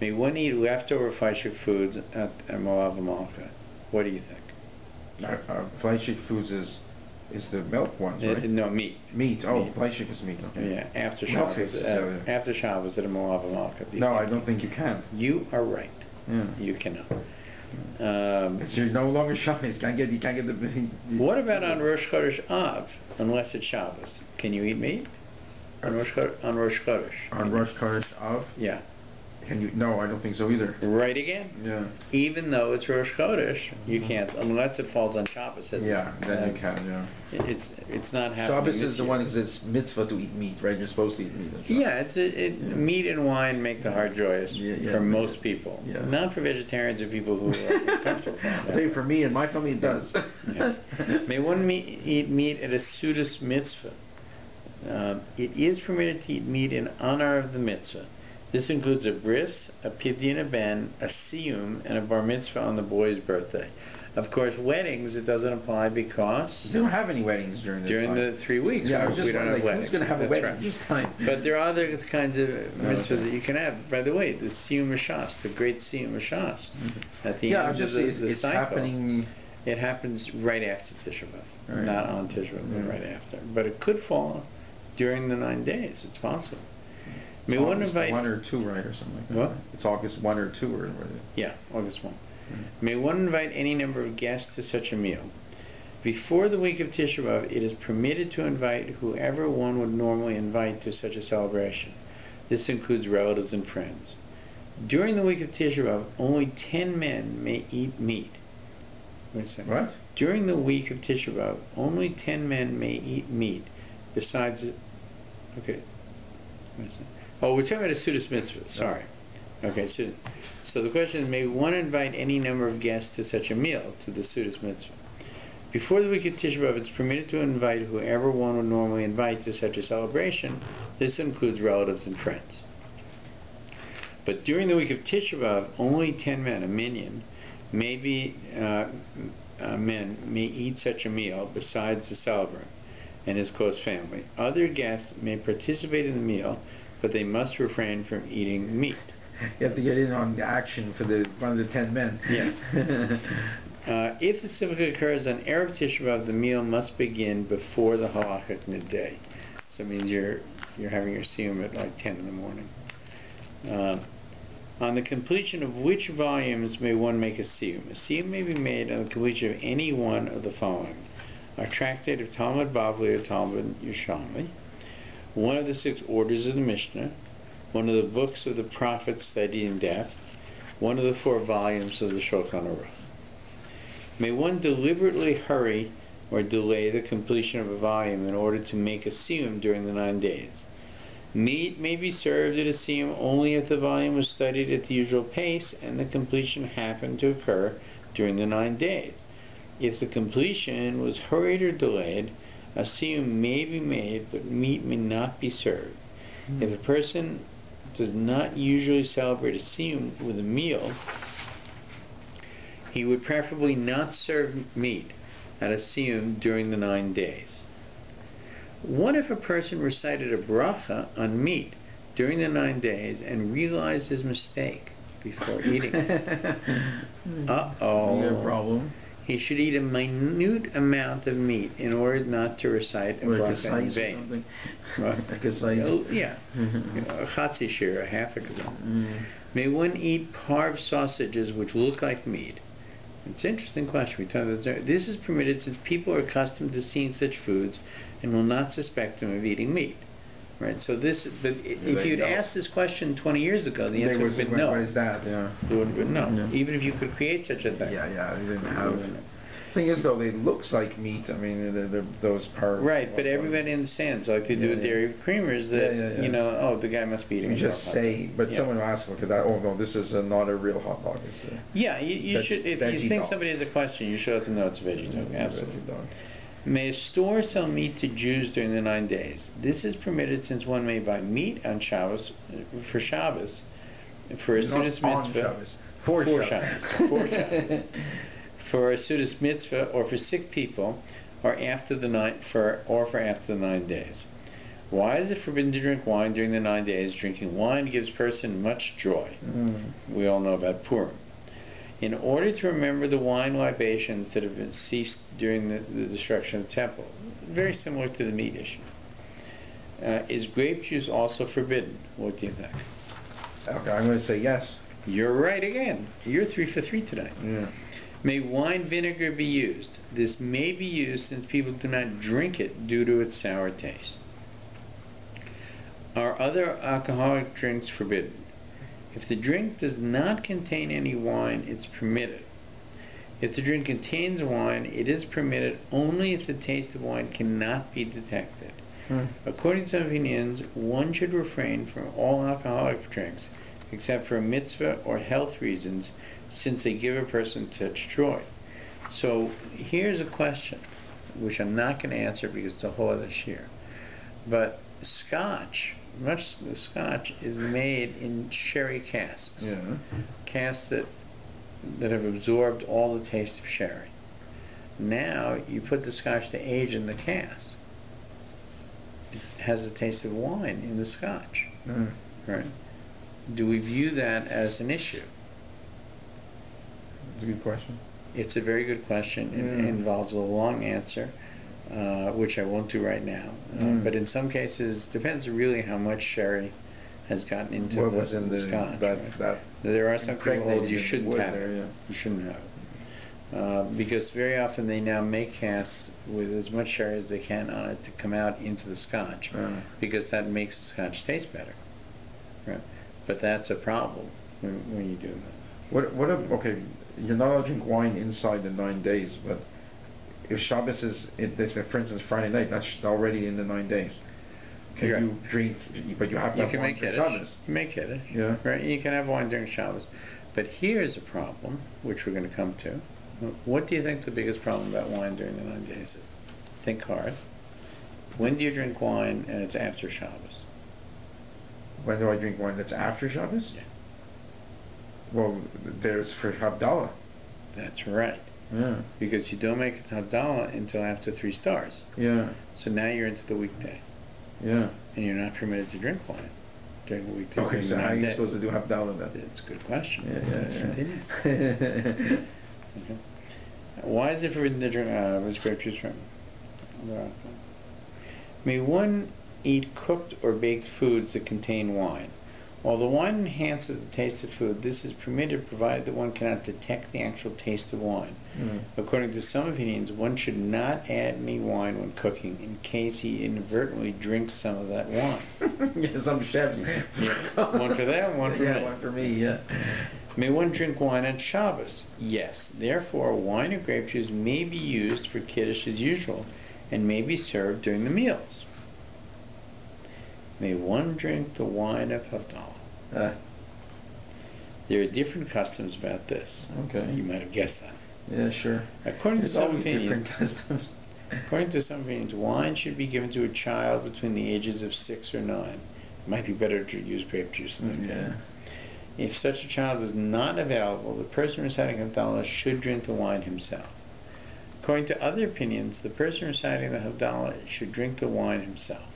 May one eat leftover Fleischig foods at Moav Malka? What do you think? Fleischig foods is the milk ones, right? No, meat. Meat. Fleischig is meat. Okay. Yeah, after Shabbos. After Shabbos at a Moav Malka. No, I don't think you can. You are right. You cannot. You're no longer shopping. You can't get the. What about on Rosh Chodesh Av? Unless it's Shabbos, can you eat meat? On Rosh Chodesh. On Rosh Chodesh Av? Yeah. Can you? No, I don't think so either. Right again? Yeah. Even though it's Rosh Chodesh, you can't, unless it falls on Shabbos. Then you can, It's not happening. Shabbos is the one that's mitzvah to eat meat, right? You're supposed to eat meat. Meat and wine make the heart joyous for most people. Not for vegetarians or people who are uncomfortable. I'll tell you, for me and my family, it does. May one eat meat at a Sudas mitzvah? It is permitted to eat meat in honor of the mitzvah. This includes a bris, a pidyon, a ben, a siyum, and a bar mitzvah on the boy's birthday. Of course, weddings, it doesn't apply because... We don't have any weddings during the 3 weeks. Yeah, we don't have weddings. Who's going to have a wedding this time? But there are other kinds of mitzvahs that you can have. By the way, the siyum hashas, the great siyum hashas, at the end of the cycle. Happening... It happens right after Tisha B'Av. Not on Tisha B'Av, but right after. But it could fall during the 9 days. It's possible. May one invite 1 or 2, right, or something like that? What? It's August 1 or 2, or whatever. Yeah, August 1. May one invite any number of guests to such a meal. Before the week of Tisha B'Av, it is permitted to invite whoever one would normally invite to such a celebration. This includes relatives and friends. During the week of Tisha B'Av, only 10 men may eat meat. Wait a second. What? During the week of Tisha B'Av, only 10 men may eat meat. Besides, okay. Wait a second. Oh, we're talking about a Sudas mitzvah. Sorry. Okay, so the question is, may one invite any number of guests to such a meal, to the Sudas mitzvah? Before the week of Tisha B'Av, it's permitted to invite whoever one would normally invite to such a celebration. This includes relatives and friends. But during the week of Tisha B'Av, only 10 men, a minyan, men may eat such a meal besides the celebrant and his close family. Other guests may participate in the meal, but they must refrain from eating meat. You have to get in on the action for one of the 10 men. If the simcha occurs on Erev Tisha B'Av, the meal must begin before the halachic midday. So it means you're having your siyum at like 10 in the morning. On the completion of which volumes may one make a siyum? A siyum may be made on the completion of any one of the following: a tractate of Talmud Bavli or Talmud Yerushalmi, one of the 6 orders of the Mishnah, one of the books of the prophets studied in depth, one of the 4 volumes of the Shulchan Aruch. May one deliberately hurry or delay the completion of a volume in order to make a siyum during the 9 days. Meat may be served at a siyum only if the volume was studied at the usual pace and the completion happened to occur during the 9 days. If the completion was hurried or delayed, a siyum may be made, but meat may not be served. If a person does not usually celebrate a siyum with a meal, he would preferably not serve meat at a siyum during the 9 days. What if a person recited a bracha on meat during the 9 days and realized his mistake before eating? Uh-oh. No problem. He should eat a minute amount of meat in order not to recite a bracha in vain. Yeah. A chatzi shir, a half a kazan. May one eat parve sausages which look like meat? It's an interesting question. This is permitted since people are accustomed to seeing such foods and will not suspect them of eating meat. Right? So this, but if you'd asked this question 20 years ago, the answer would have been no. What is that? Yeah. It would have been no. Yeah. Even if you could create such a thing. Yeah, they didn't have. Thing is, though, it looks like meat. I mean, they're those parts. Right, but everybody understands, like they do with dairy creamers, that you know, oh, the guy must be eating. You just say, but someone will ask, look at that. Oh no, this is not a real hot dog. Yeah, you should. If you think somebody has a question, you should let them know it's a veggie dog. Absolutely. Veggie dog. May a store sell meat to Jews during the 9 days? This is permitted since one may buy meat on Shabbos for Shabbos, for a Sudas mitzvah, for Shabbos, for a Sudas mitzvah, or for sick people, or after the 9 days. Why is it forbidden to drink wine during the 9 days? Drinking wine gives a person much joy. We all know about Purim. In order to remember the wine libations that have been ceased during the destruction of the temple, very similar to the meat issue. Is grape juice also forbidden? What do you think? Okay, I'm going to say yes. You're right again. You're 3 for 3 today. Yeah. May wine vinegar be used? This may be used since people do not drink it due to its sour taste. Are other alcoholic drinks forbidden? If the drink does not contain any wine, it's permitted. If the drink contains wine, it is permitted only if the taste of wine cannot be detected. According to some opinions, one should refrain from all alcoholic drinks except for a mitzvah or health reasons, since they give a person such joy. So here's a question, which I'm not going to answer because it's a whole other shir. But scotch is made in sherry casks. Yeah. Casks that have absorbed all the taste of sherry. Now you put the scotch to age in the cask. It has the taste of wine in the scotch. Right? Do we view that as an issue? It's a good question. It's a very good question. It involves a long answer, which I won't do right now. But in some cases, depends really how much sherry has gotten into the scotch. There are some people hold you shouldn't have it. You shouldn't have it. Because very often they now make casks with as much sherry as they can on it to come out into the scotch, because that makes the scotch taste better. Right? But that's a problem when you do that. Okay, you're not allowed to drink wine inside the 9 days, but if Shabbos is, for instance, Friday night, that's already in the 9 days. Can you drink, but you have to have wine for Shabbos. You make Kiddush. Yeah. Right? You can have wine during Shabbos. But here's a problem, which we're going to come to. What do you think the biggest problem about wine during the 9 days is? Think hard. When do you drink wine and it's after Shabbos? When do I drink wine that's after Shabbos? Yeah. Well, there's for Havdalah. That's right. Yeah. Because you don't make it to Havdalah until after 3 stars. Yeah. So now you're into the weekday. Yeah. And you're not permitted to drink wine during the weekday. Okay, so how are you supposed to do Havdalah then? It's a good question. Let's continue. Okay. Why is it forbidden to drink? What's grape juice from? May one eat cooked or baked foods that contain wine? Although wine enhances the taste of food, this is permitted provided that one cannot detect the actual taste of wine. According to some opinions, one should not add any wine when cooking in case he inadvertently drinks some of that wine. Yeah, some chefs. Yeah. One for them, one for me. Yeah, one for me, yeah. May one drink wine on Shabbos? Yes. Therefore, wine or grape juice may be used for Kiddush as usual and may be served during the meals. May one drink the wine of Havdalah? There are different customs about this. Okay. You might have guessed that. Yeah, sure. According to some opinions, customs. Wine should be given to a child between the ages of 6 or 9. It might be better to use grape juice than that. If such a child is not available, the person reciting Havdalah should drink the wine himself. According to other opinions, the person reciting the Havdalah should drink the wine himself.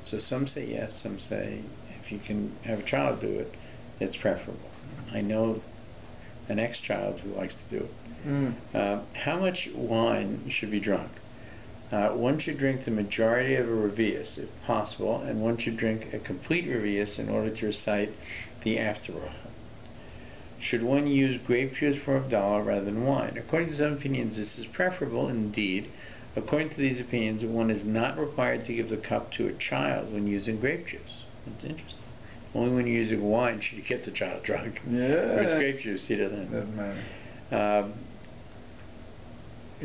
So some say yes, some say if you can have a child do it, it's preferable. I know an ex-child who likes to do it. How much wine should be drunk? One should drink the majority of a revius, if possible, and one should drink a complete revius in order to recite the afterbracha. Should one use grape juice for Havdalah rather than wine? According to some opinions, this is preferable. Indeed, according to these opinions, one is not required to give the cup to a child when using grape juice. That's interesting. Only when you're using wine should you get the child drunk. Yeah. Or it's grape juice, he doesn't. Doesn't matter.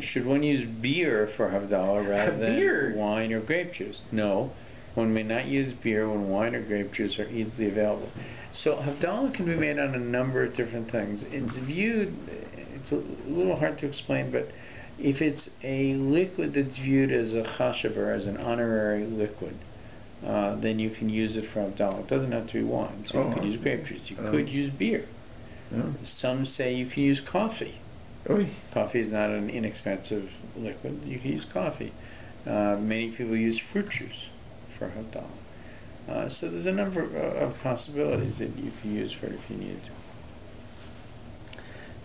Should one use beer for Havdalah rather than wine or grape juice? No. One may not use beer when wine or grape juice are easily available. So Havdalah can be made on a number of different things. It's viewed, it's a little hard to explain, but if it's a liquid that's viewed as a chashav, as an honorary liquid, then you can use it for Havdalah. It doesn't have to be wine. So you could use grape juice. You could use beer. Some say you can use coffee. Coffee is not an inexpensive liquid. You can use coffee. Many people use fruit juice for Havdalah. So there's a number of possibilities that you can use for it if you need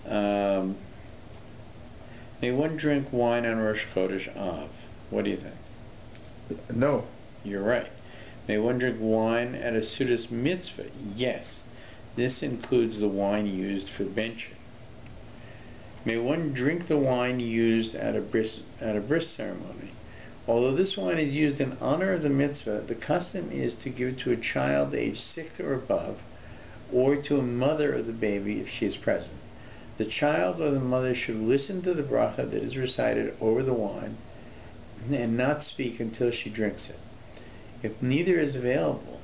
to. May one drink wine on Rosh Chodesh Av? What do you think? No. You're right. May one drink wine at a Sudas mitzvah? Yes. This includes the wine used for benching. May one drink the wine used at a bris ceremony? Although this wine is used in honor of the mitzvah, the custom is to give it to a child aged 6 or above, or to a mother of the baby if she is present. The child or the mother should listen to the bracha that is recited over the wine and not speak until she drinks it. If neither is available,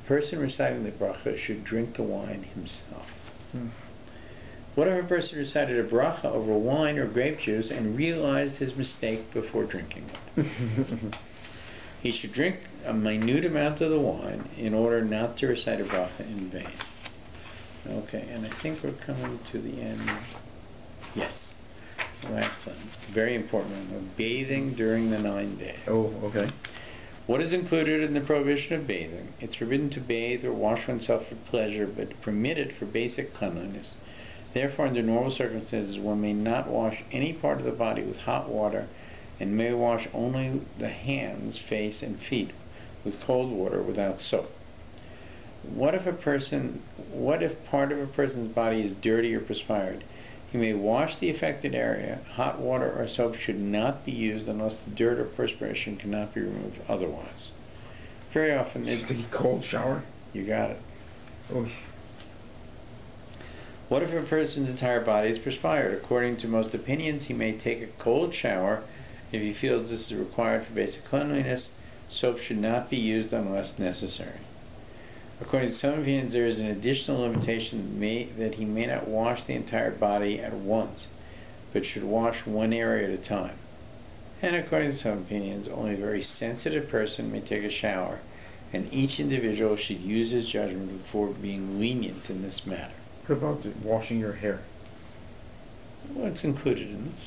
the person reciting the bracha should drink the wine himself. What if a person recited a bracha over wine or grape juice and realized his mistake before drinking it? He should drink a minute amount of the wine in order not to recite a bracha in vain. Okay, and I think we're coming to the end. Yes, the last one. Very important one. Bathing during the 9 days. Oh, okay. What is included in the prohibition of bathing? It's forbidden to bathe or wash oneself for pleasure, but permitted for basic cleanliness. Therefore, under normal circumstances, one may not wash any part of the body with hot water and may wash only the hands, face, and feet with cold water without soap. What if part of a person's body is dirty or perspired? He may wash the affected area. Hot water or soap should not be used unless the dirt or perspiration cannot be removed otherwise. Very often it's a cold shower. You got it. Oh. What if a person's entire body is perspired? According to most opinions, he may take a cold shower if he feels this is required for basic cleanliness. Soap should not be used unless necessary. According to some opinions, there is an additional limitation that he may not wash the entire body at once, but should wash one area at a time. And according to some opinions, only a very sensitive person may take a shower, and each individual should use his judgment before being lenient in this matter. What about washing your hair? Well, it's included in this.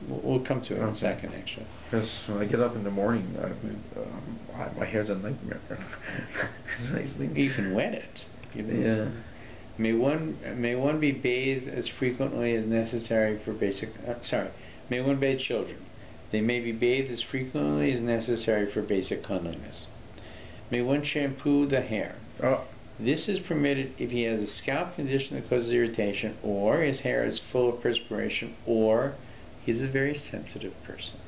We'll come to it in a second, actually. Because when I get up in the morning, my hair's a nightmare. You can wet it. Yeah. May one be bathed as frequently as necessary for basic. May one bathe children. They may be bathed as frequently as necessary for basic cleanliness. May one shampoo the hair. This is permitted if he has a scalp condition that causes irritation, or his hair is full of perspiration, or he's a very sensitive person.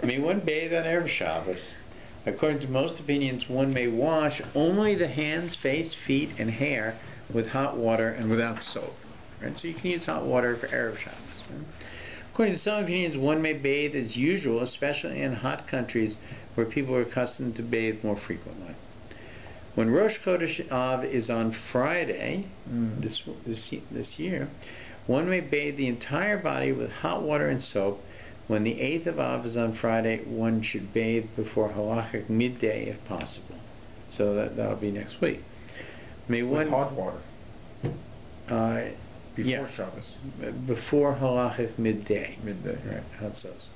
May one bathe on Erev Shabbos? According to most opinions, one may wash only the hands, face, feet, and hair with hot water and without soap. Right? So you can use hot water for Erev Shabbos. Right? According to some opinions, one may bathe as usual, especially in hot countries where people are accustomed to bathe more frequently. When Rosh Chodesh Av is on Friday, this year, one may bathe the entire body with hot water and soap. When the 8th of Av is on Friday, one should bathe before halachic midday if possible. So that'll be next week. With hot water. Before Shabbos. Before halachic midday. Midday. Right, hot sauce.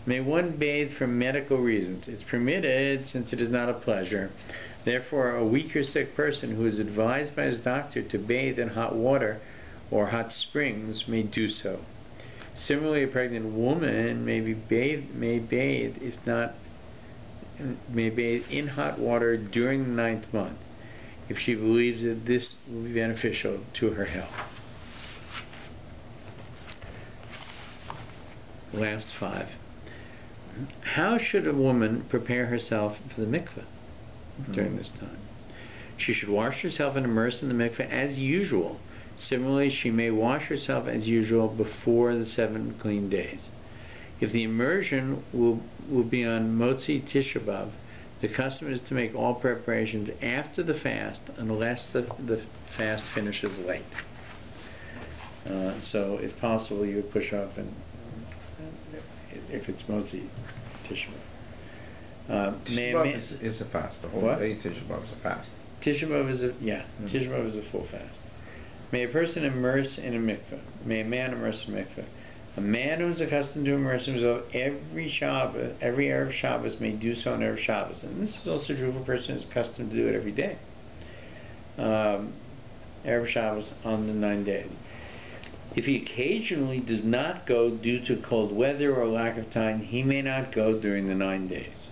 May one bathe for medical reasons. It's permitted since it is not a pleasure. Therefore, a weak or sick person who is advised by his doctor to bathe in hot water or hot springs may do so. Similarly, a pregnant woman may bathe in hot water during the 9th month if she believes that this will be beneficial to her health. Last 5. How should a woman prepare herself for the mikveh during this time? She should wash herself and immerse in the mikveh as usual. Similarly, she may wash herself as usual before the 7 clean days. If the immersion will be on Motzi Tisha B'Av, the custom is to make all preparations after the fast unless the fast finishes late. So, if possible, you would push off, and if it's Motzi Tisha B'Av. Tisha B'Av is a fast. The whole day Tisha B'Av is a fast. Tisha B'Av is Tisha B'Av is a full fast. May a person immerse in a mikveh. May a man immerse in a mikveh. A man who is accustomed to immerse himself every Shabbos, every Erev Shabbos, may do so on Erev Shabbos. And this is also true for a person who is accustomed to do it every day. Erev Shabbos on the 9 days. If he occasionally does not go due to cold weather or lack of time, he may not go during the 9 days.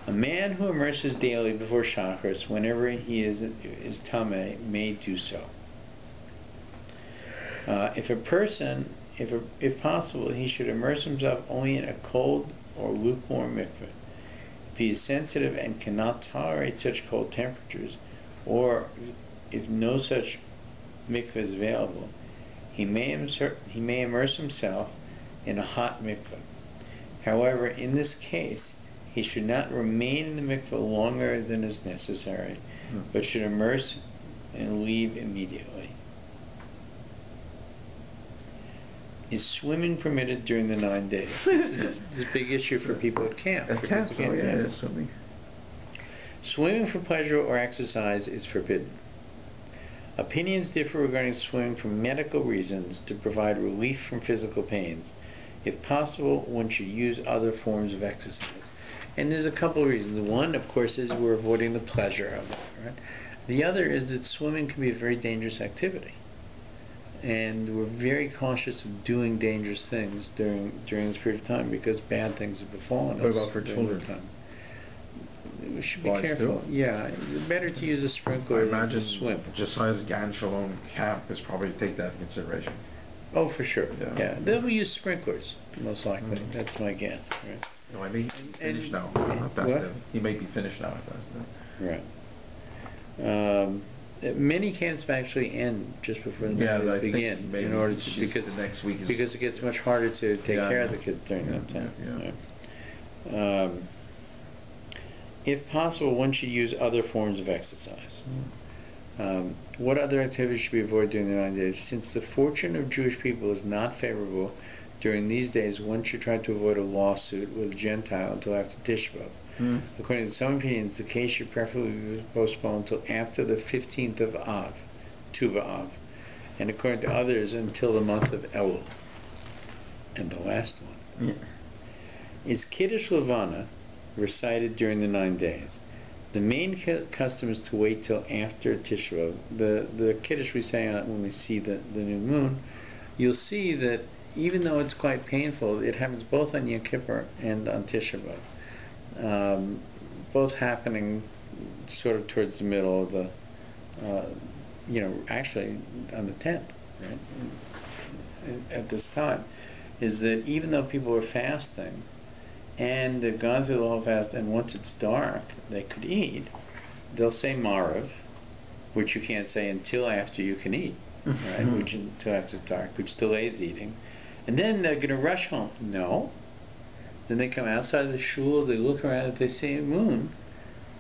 A man who immerses daily before Shacharis, whenever he is tameh, may do so. If possible, he should immerse himself only in a cold or lukewarm mikveh. If he is sensitive and cannot tolerate such cold temperatures, or if no such mikveh is available, he may immerse himself in a hot mikveh. However, in this case, he should not remain in the mikveh longer than is necessary, but should immerse and leave immediately. Is swimming permitted during the 9 days? This is a big issue for people at camp. Swimming for pleasure or exercise is forbidden. Opinions differ regarding swimming for medical reasons to provide relief from physical pains. If possible, one should use other forms of exercise. And there's a couple of reasons. One, of course, is we're avoiding the pleasure of it. Right? The other is that swimming can be a very dangerous activity. And we're very cautious of doing dangerous things during this period of time because bad things have befallen us. What about for children? We should be careful. Yeah, better to use a sprinkler than to swim. Josiah's Gan Shalom camp is probably take that into consideration. Oh, for sure. Yeah. They'll use sprinklers, most likely. That's my guess. Right? No, I mean, he's finished now. He may be finished now. Right. Many camps actually end just before the holidays begin, in order to because the next week because it gets much harder to take care of the kids during that time. If possible, one should use other forms of exercise. What other activities should be avoided during the 9 days? Since the fortune of Jewish people is not favorable during these days, one should try to avoid a lawsuit with a Gentile until after Tisha B'Av. According to some opinions, the case should preferably be postponed until after the 15th of Av, Tue Jul, and according to others, until the month of Elul. And the last one is Kiddush Levana recited during the 9 days. The main custom is to wait till after Tisha B'Av. The Kiddush we say when we see the new moon, you'll see that even though it's quite painful, it happens both on Yom Kippur and on Tisha B'Av. Both happening sort of towards the middle of the, actually on the 10th, right? At this time, is that even though people are fasting, and they've gone through the whole fast, and once it's dark, they could eat, they'll say Marav, which you can't say until after you can eat, right? Which until after it's dark, which delays eating. And then they're going to rush home. No. Then they come outside the shul, they look around, if they see a moon,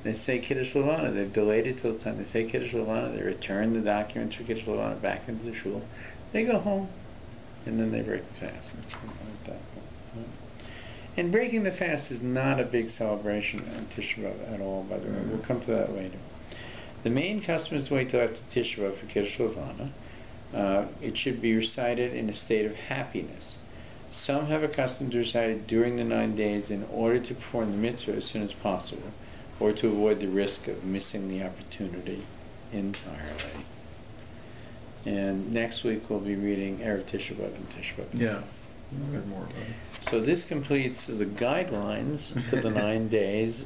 they say Kiddush Levana. They've delayed it till the time. They say Kiddush Levana, they return the documents for Kiddush Levana back into the shul. They go home, and then they break the fast. And breaking the fast is not a big celebration on Tisha B'Av at all, by the way. We'll come to that later. The main custom is to wait till after Tisha B'Av for Kiddush Levana. It should be recited in a state of happiness. Some have a custom to recite it during the 9 days in order to perform the mitzvah as soon as possible, or to avoid the risk of missing the opportunity entirely. And next week we'll be reading Erev Tisha B'Av and Tisha B'Av. Yeah. More about it. So this completes the guidelines to the 9 days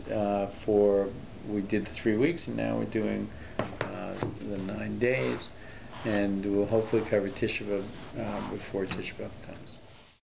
we did the 3 weeks, and now we're doing the 9 days, and we'll hopefully cover Tisha B'Av before Tisha B'Av comes.